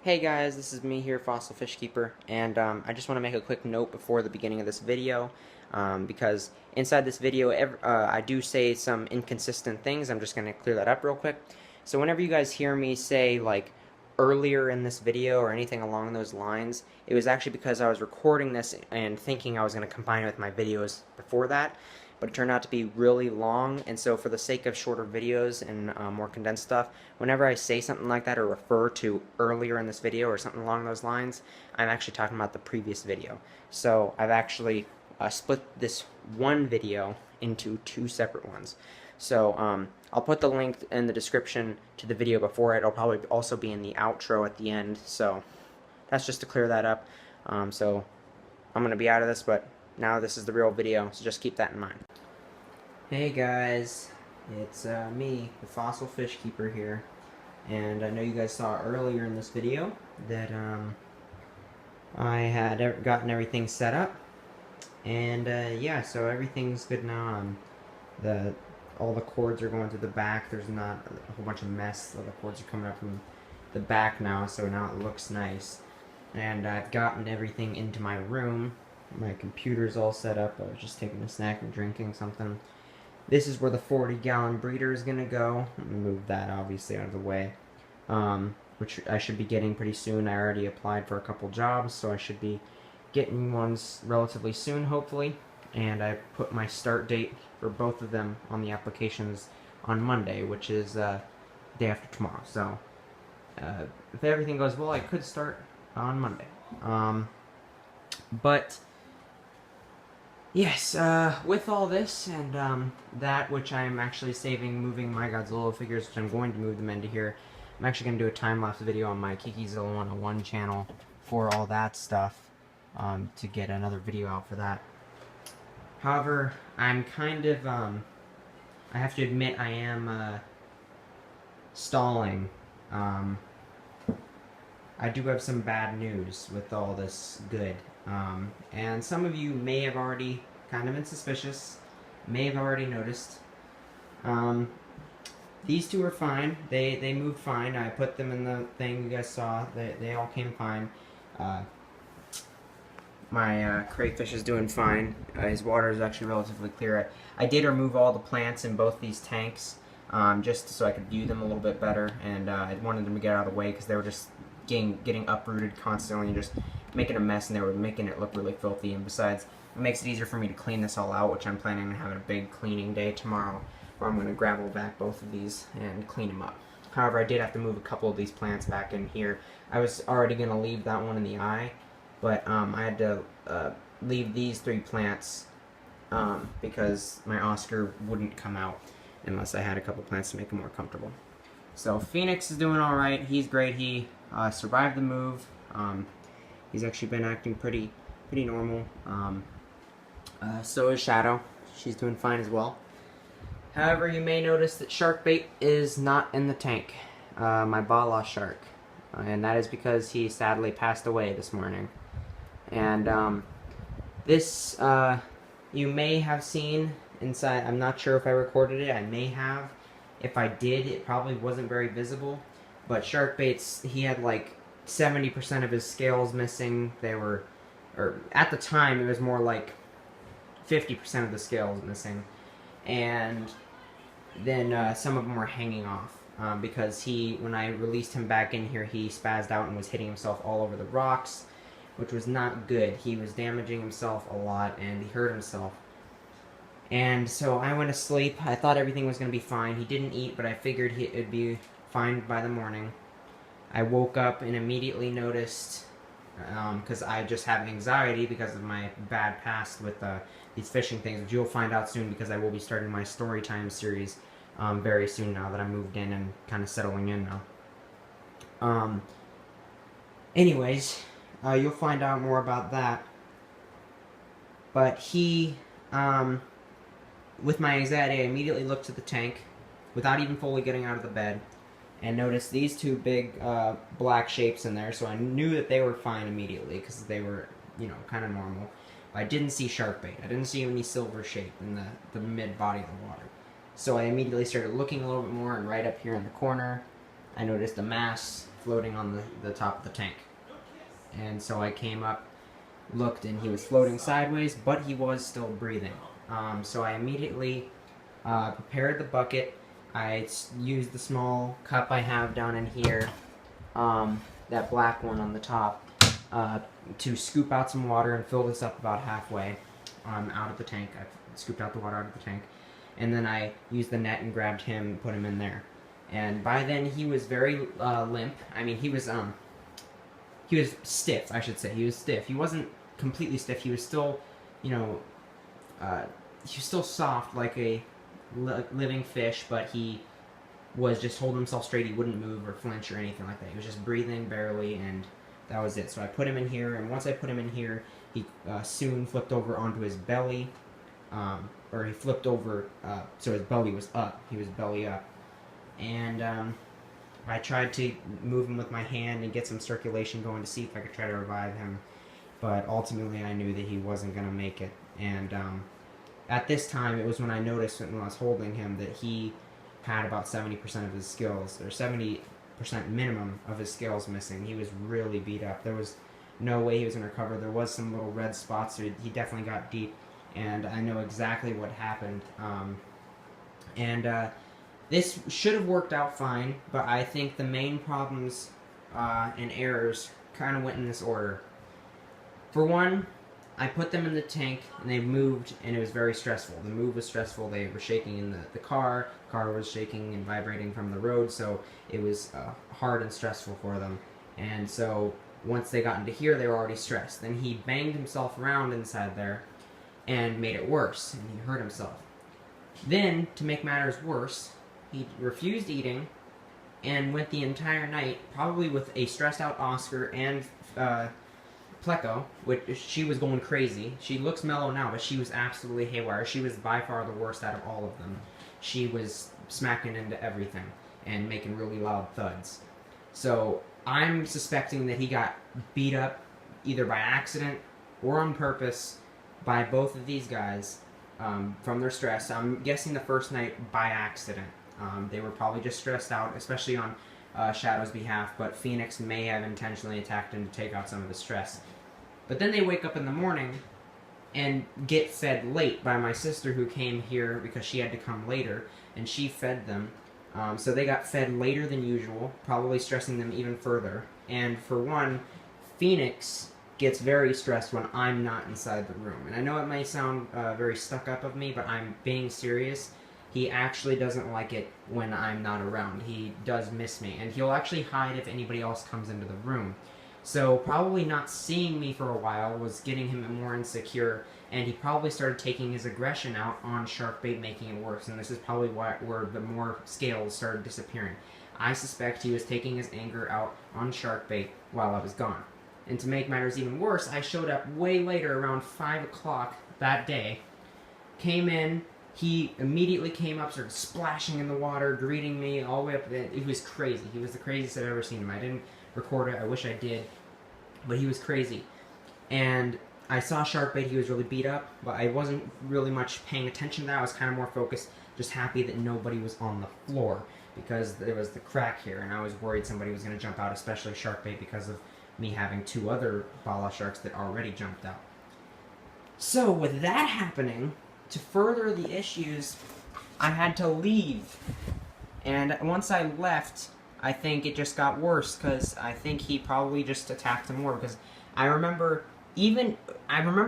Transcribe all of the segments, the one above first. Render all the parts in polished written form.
Hey guys, this is me here, Fossil Fish Keeper, and I just want to make a quick note before the beginning of this video, because inside this video I do say some inconsistent things. I'm just going to clear that up real quick. So whenever you guys hear me say, like, earlier in this video or anything along those lines, it was actually because I was recording this and thinking I was going to combine it with my videos before that, but it turned out to be really long, and so for the sake of shorter videos and more condensed stuff, whenever I say something like that or refer to earlier in this video or something along those lines, I'm actually talking about the previous video. So I've actually split this one video into two separate ones. So I'll put the link in the description to the video before it. It'll probably also be in the outro at the end, so that's just to clear that up. So I'm going to be out of this, but now this is the real video, so just keep that in mind. Hey guys, it's me, the Fossil Fish Keeper here, and I know you guys saw earlier in this video that I had gotten everything set up, and yeah, so everything's good now. All the cords are going to the back. There's not a whole bunch of mess. All the cords are coming up from the back now, so now it looks nice. And I've gotten everything into my room. My computer's all set up. I was just taking a snack and drinking something. This is where the 40-gallon breeder is going to go. Let me move that obviously out of the way. Which I should be getting pretty soon. I already applied for a couple jobs, so I should be getting ones relatively soon, hopefully. And I put my start date for both of them on the applications on Monday, which is day after tomorrow. So if everything goes well, I could start on Monday. But yes, with all this and that which I'm actually saving, moving my Godzilla figures, which I'm going to move them into here, I'm actually going to do a time-lapse video on my Kikizilla 101 channel for all that stuff, to get another video out for that. However, I'm kind of, I have to admit I am stalling. I do have some bad news with all this good. And some of you may have already kind of been suspicious, may have already noticed. These two are fine. They moved fine. I put them in the thing you guys saw. They all came fine. My crayfish is doing fine. His water is actually relatively clear. I did remove all the plants in both these tanks, just so I could view them a little bit better, and I wanted them to get out of the way because they were just getting uprooted constantly and just making a mess, and they were making it look really filthy. And besides, it makes it easier for me to clean this all out, which I'm planning on having a big cleaning day tomorrow, where I'm going to gravel back both of these and clean them up. However, I did have to move a couple of these plants back in here. I was already going to leave that one in the eye, but I had to leave these 3 plants because my Oscar wouldn't come out unless I had a couple plants to make him more comfortable. So Phoenix is doing alright. He's great. He survived the move. He's actually been acting pretty normal. So is Shadow. She's doing fine as well. However, you may notice that Sharkbait is not in the tank. My Bala shark. And that is because he sadly passed away this morning. And this you may have seen inside. I'm not sure if I recorded it. I may have. If I did, it probably wasn't very visible. But Sharkbait's, he had like 70% of his scales missing. They were, or at the time, it was more like 50% of the scales missing. And then some of them were hanging off. Because when I released him back in here, he spazzed out and was hitting himself all over the rocks, which was not good. He was damaging himself a lot, and he hurt himself. And so I went to sleep. I thought everything was going to be fine. He didn't eat, but I figured it'd be fine by the morning. I woke up and immediately noticed, because I just have anxiety because of my bad past with these fishing things, which you'll find out soon because I will be starting my story time series very soon now that I moved in and kind of settling in now. Anyways, you'll find out more about that. But he, with my anxiety, I immediately looked at the tank without even fully getting out of the bed and noticed these 2 big black shapes in there, so I knew that they were fine immediately because they were, kind of normal. But I didn't see Sharkbait. I didn't see any silver shape in the mid-body of the water. So I immediately started looking a little bit more, and right up here in the corner, I noticed a mass floating on the top of the tank. And so I came up, looked, and he was floating sideways, but he was still breathing. So I immediately prepared the bucket. I used the small cup I have down in here, that black one on the top, to scoop out some water and fill this up about halfway out of the tank. I scooped out the water out of the tank. And then I used the net and grabbed him and put him in there. And by then he was very limp. I mean, he was stiff, I should say. He was stiff. He wasn't completely stiff. He was still, you know, he was still soft like a living fish, but he was just holding himself straight. He wouldn't move or flinch or anything like that. He was just breathing barely, and that was it. So I put him in here, and once I put him in here, he soon flipped over onto his belly, or he flipped over, so his belly was up. He was belly up. And I tried to move him with my hand and get some circulation going to see if I could try to revive him. But ultimately I knew that he wasn't going to make it. And at this time, it was when I noticed when I was holding him that he had about 70% of his skills, or 70% minimum of his skills missing. He was really beat up. There was no way he was going to recover. There was some little red spots, so he definitely got deep. And I know exactly what happened. This should have worked out fine, but I think the main problems and errors kind of went in this order. For one, I put them in the tank, and they moved, and it was very stressful. The move was stressful. They were shaking in the car. The car was shaking and vibrating from the road, so it was hard and stressful for them. And so once they got into here, they were already stressed. Then he banged himself around inside there and made it worse, and he hurt himself. Then, to make matters worse, he refused eating and went the entire night, probably with a stressed out Oscar and Pleco, which she was going crazy. She looks mellow now, but she was absolutely haywire. She was by far the worst out of all of them. She was smacking into everything and making really loud thuds. So I'm suspecting that he got beat up either by accident or on purpose by both of these guys from their stress. I'm guessing the first night by accident. They were probably just stressed out, especially on Shadow's behalf, but Phoenix may have intentionally attacked him to take out some of the stress. But then they wake up in the morning and get fed late by my sister, who came here because she had to come later, and she fed them. So they got fed later than usual, probably stressing them even further. And for one, Phoenix gets very stressed when I'm not inside the room. And I know it may sound very stuck up of me, but I'm being serious. He actually doesn't like it when I'm not around. He does miss me, and he'll actually hide if anybody else comes into the room. So probably not seeing me for a while was getting him more insecure, and he probably started taking his aggression out on Sharkbait, making it worse, and this is probably where the more scales started disappearing. I suspect he was taking his anger out on Sharkbait while I was gone. And to make matters even worse, I showed up way later, around 5 o'clock that day, came in. He immediately came up, started splashing in the water, greeting me all the way up. It was crazy. He was the craziest I've ever seen him. I didn't record it. I wish I did. But he was crazy. And I saw Sharkbait. He was really beat up, but I wasn't really much paying attention to that. I was kind of more focused, just happy that nobody was on the floor, because there was the crack here, and I was worried somebody was going to jump out, especially Sharkbait, because of me having 2 other Bala sharks that already jumped out. So with that happening, to further the issues, I had to leave. And once I left, I think it just got worse, because I think he probably just attacked him more, because I remember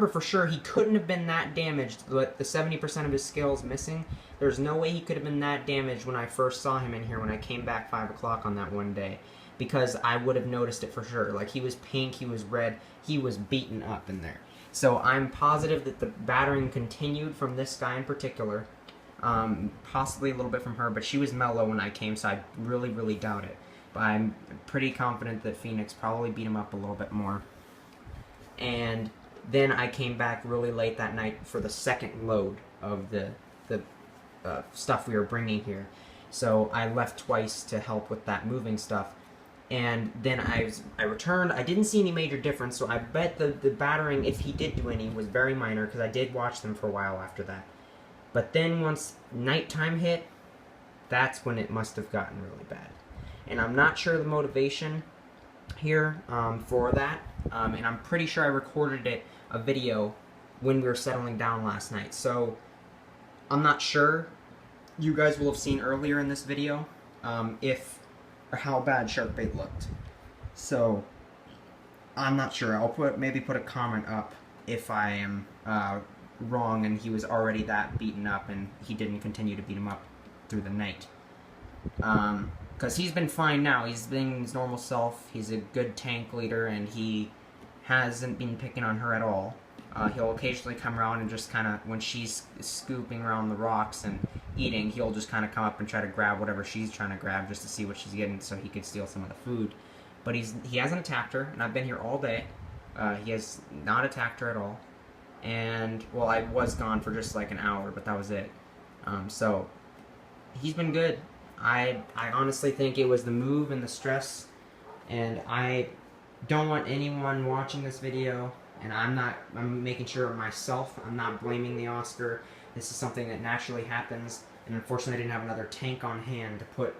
for sure he couldn't have been that damaged, but the 70% of his skills missing, there's no way he could have been that damaged when I first saw him in here when I came back 5 o'clock on that one day, because I would have noticed it for sure. Like, he was pink, he was red, he was beaten up in there. So I'm positive that the battering continued from this guy in particular, possibly a little bit from her, but she was mellow when I came, so I really, really doubt it. But I'm pretty confident that Phoenix probably beat him up a little bit more. And then I came back really late that night for the second load of the stuff we were bringing here. So I left twice to help with that moving stuff. And then I returned. I didn't see any major difference, so I bet the battering, if he did do any, was very minor, because I did watch them for a while after that. But then once nighttime hit, that's when it must have gotten really bad. And I'm not sure the motivation, here for that, and I'm pretty sure I recorded a video when we were settling down last night. So I'm not sure. You guys will have seen earlier in this video if or how bad shark bait looked. So I'm not sure. I'll maybe put a comment up if I am wrong and he was already that beaten up and he didn't continue to beat him up through the night. Because he's been fine now. He's been his normal self. He's a good tank leader, and he hasn't been picking on her at all. He'll occasionally come around and just kind of, when she's scooping around the rocks and eating, he'll just kind of come up and try to grab whatever she's trying to grab just to see what she's getting so he could steal some of the food. But he hasn't attacked her, and I've been here all day. He has not attacked her at all. And, well, I was gone for just like an hour, but that was it. So, he's been good. I honestly think it was the move and the stress, and I don't want anyone watching this video, and I'm making sure of myself, I'm not blaming the Oscar. This is something that naturally happens, and unfortunately I didn't have another tank on hand to put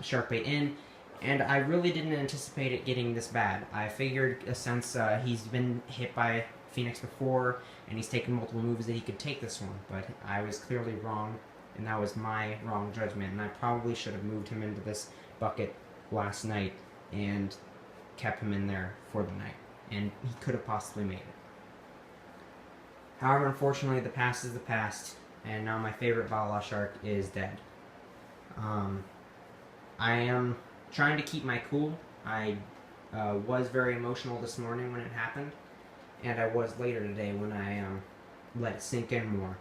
shark bait in, and I really didn't anticipate it getting this bad. I figured since he's been hit by Phoenix before, and he's taken multiple moves, that he could take this one, but I was clearly wrong. And that was my wrong judgment, and I probably should have moved him into this bucket last night and kept him in there for the night, and he could have possibly made it. However, unfortunately, the past is the past, and now my favorite Valhalla shark is dead. I am trying to keep my cool. I was very emotional this morning when it happened, and I was later today when I let it sink in more.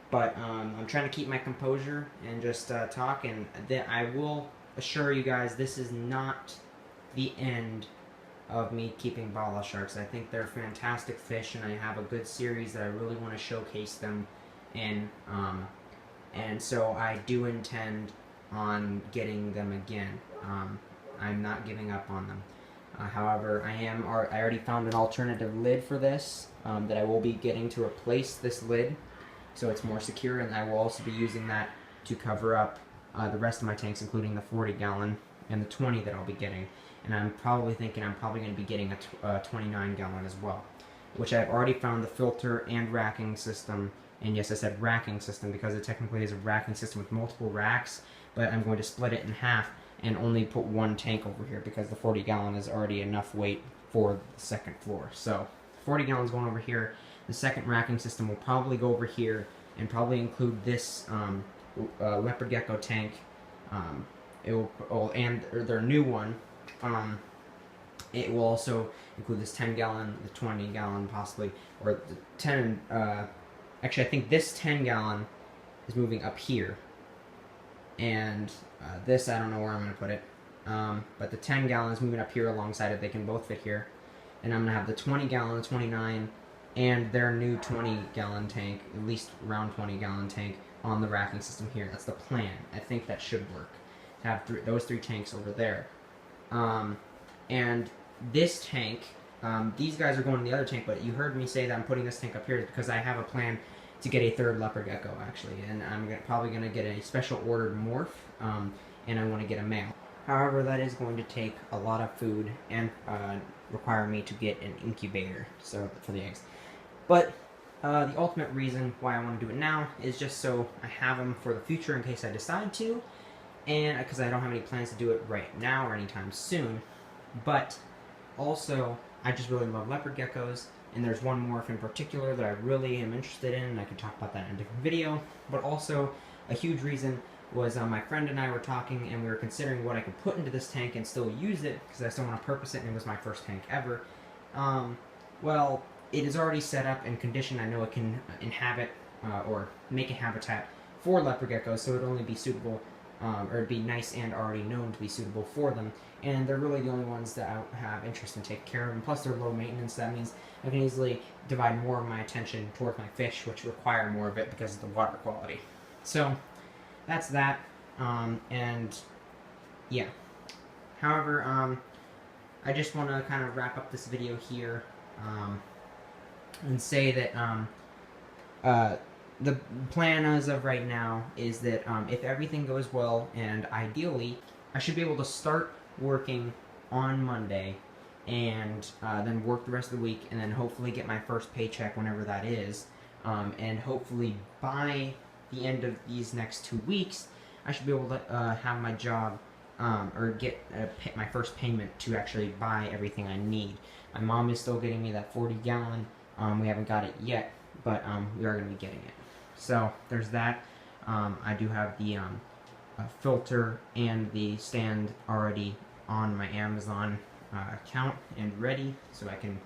But I'm trying to keep my composure and just talk, and I will assure you guys this is not the end of me keeping Valhalla sharks. I think they're fantastic fish, and I have a good series that I really want to showcase them in. And so I do intend on getting them again. I'm not giving up on them. However, I already found an alternative lid for this that I will be getting to replace this lid, so it's more secure, and I will also be using that to cover up the rest of my tanks, including the 40-gallon and the 20 that I'll be getting. And I'm probably thinking I'm probably going to be getting a 29-gallon as well, which I've already found the filter and racking system. And yes, I said racking system because it technically is a racking system with multiple racks, but I'm going to split it in half and only put one tank over here because the 40-gallon is already enough weight for the second floor. So 40 gallons going over here. The second racking system will probably go over here and probably include this leopard gecko tank. And their new one. It will also include this 10-gallon, the 20-gallon possibly, or the 10. Actually, I think this 10-gallon is moving up here, and this I don't know where I'm going to put it. But the 10-gallon is moving up here alongside it. They can both fit here, and I'm going to have the 20-gallon, 29. And their new 20-gallon tank, at least around 20-gallon tank, on the racking system here. That's the plan. I think that should work. To have those three tanks over there. And this tank, these guys are going in the other tank, but you heard me say that I'm putting this tank up here because I have a plan to get a third leopard gecko, actually. And I'm probably going to get a special ordered morph, and I want to get a male. However, that is going to take a lot of food and require me to get an incubator for the eggs. But the ultimate reason why I want to do it now is just so I have them for the future in case I decide to, and because I don't have any plans to do it right now or anytime soon. But also, I just really love leopard geckos, and there's one morph in particular that I really am interested in, and I can talk about that in a different video. But also, a huge reason was my friend and I were talking, and we were considering what I could put into this tank and still use it, because I still want to purpose it, and it was my first tank ever. Well, it is already set up and conditioned. I know it can inhabit or make a habitat for leopard geckos, so it would only be suitable, or it'd be nice and already known to be suitable for them. And they're really the only ones that I have interest in taking care of, and plus they're low maintenance. That means I can easily divide more of my attention toward my fish, which require more of it because of the water quality. So that's that, and yeah. However, I just want to kind of wrap up this video here, and say that the plan as of right now is that if everything goes well, and ideally I should be able to start working on Monday, and then work the rest of the week, and then hopefully get my first paycheck whenever that is, and hopefully by the end of these next 2 weeks, I should be able to have my job, or get my first payment to actually buy everything I need. My mom is still getting me that 40-gallon. We haven't got it yet, but we are going to be getting it. So there's that. I do have the filter and the stand already on my Amazon account and ready, so I can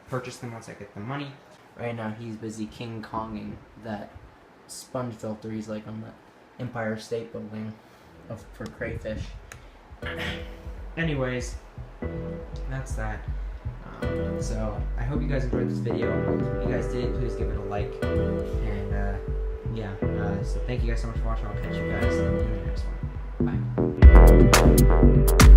purchase them once I get the money. Right now he's busy King Konging that sponge filter. He's like on the Empire State Building for crayfish. Anyways, that's that. So I hope you guys enjoyed this video. If you guys did, please give it a like. And yeah, so thank you guys so much for watching. I'll catch you guys in the next one. Bye.